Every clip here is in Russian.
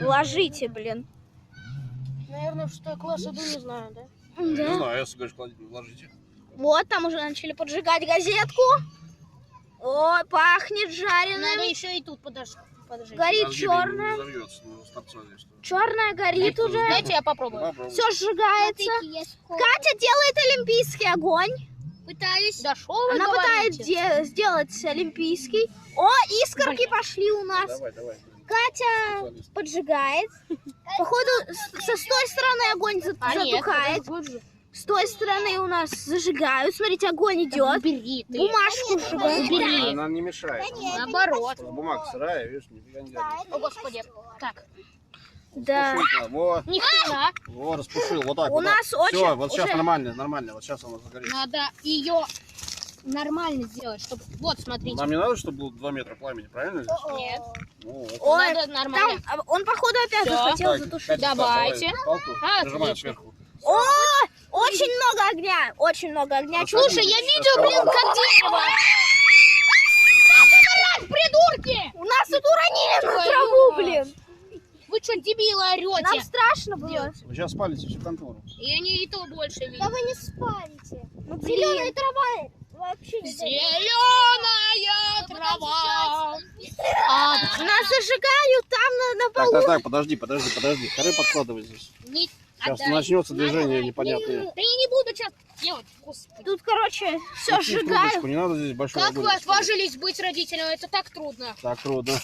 ложите, блин. Наверное, что класс иду, не знаю, да? Да. Не знаю, если говоришь, ложите. Вот, там уже начали поджигать газетку. Ой, пахнет жареным. Надо еще и тут поджечь. Горит черная. Черная горит уже. Дайте я попробую. Все сжигается. Катя делает олимпийский огонь. Пытаюсь. Да шо вы Она говорите? пытается сделать олимпийский. О, искорки пошли у нас. Давай. Катя поджигает. Походу, с той стороны огонь затухает. С той стороны у нас зажигают. Смотрите, огонь идет. Убери ты. Бумажку сжигают. Убери. Она не мешает. Наоборот. Бумага сырая, видишь, нифига не горит. О, Господи. Так. Да. Вот, Ни хрена. вот, распушил, вот так. У нас очень... Все, вот сейчас уже- нормально, вот сейчас она загорится. Надо ее нормально сделать, чтобы... Вот, смотрите. Нам не надо, чтобы было 2 метра пламени, правильно? здесь? Нет. Ну, вот. Ой, Надо нормально. там он, походу, опять Всё. захотел Так, затушить. Катя, Давайте. давай палку, А, прижимай отлично. сверху. О, очень много огня. Очень много огня. Слушай, я видел, блин, как дерево. Придурки! У нас тут уронили на траву, блин. Вы что, дебилы, Нам орете? страшно было. Вы сейчас спалите всю контору. Я не и то больше вижу. вы не спалите. Ну, зеленая трава вообще не Зеленая трава. Нас зажигают там на полу. Так, подожди. Коры подкладывай здесь. Не Сейчас отдай. начнется движение непонятное. Да я не буду сейчас делать. Господи. Тут, короче, все Включи сжигают. трубочку, не надо здесь большой Как огонь вы оставлять. отважились быть родителями? Это так трудно. Так трудно.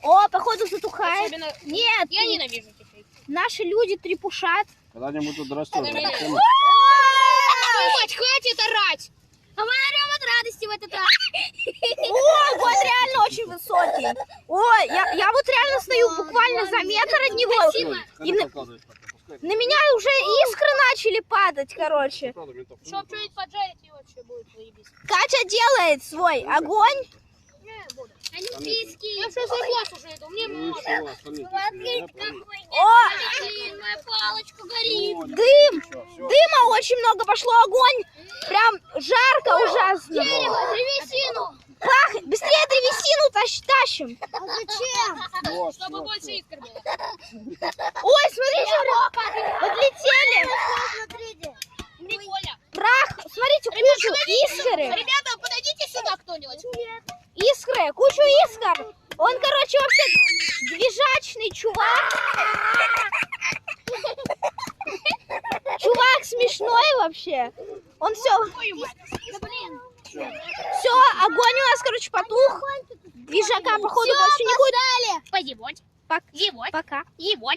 О, походу затухает. Особенно... Нет, Я ненавижу детей. наши люди трепушат. Когда-нибудь тут дорастет. Да, Зачем? Мать, хватит орать! А мы орем от радости в этот раз. О, огонь реально очень высокий. Ой, я вот реально стою буквально за метр от него. Коры подкладывай пока, пускай. На меня уже искры начали падать, короче. Правда, ментов Чтоб много. что-нибудь поджарить, и вообще будет заебись. Катя делает свой огонь. Олимпийский. Я что за класс уже иду? Мне Ну, много. ничего, остальные пришли, я понял. О, Моя палочка горит. О, дым. всё. Дыма очень много пошло, огонь. Прям жарко ужасно. Древесину. Быстрее древесину тащим. А зачем? Вот, Чтобы вот, больше вот. искр было. Ой, смотрите, подлетели. Смотрите. Прикольно. Прах, смотрите, кучу искры. Ребята, подойдите сюда кто-нибудь. Искры, кучу искр. Он, короче, вообще движачный чувак. Чувак смешной вообще. Он все, Да блин. все, огонь у нас, короче, потух. Движака, походу, больше не будет. Поебать. Пок- Ебать. Пока. Ебать.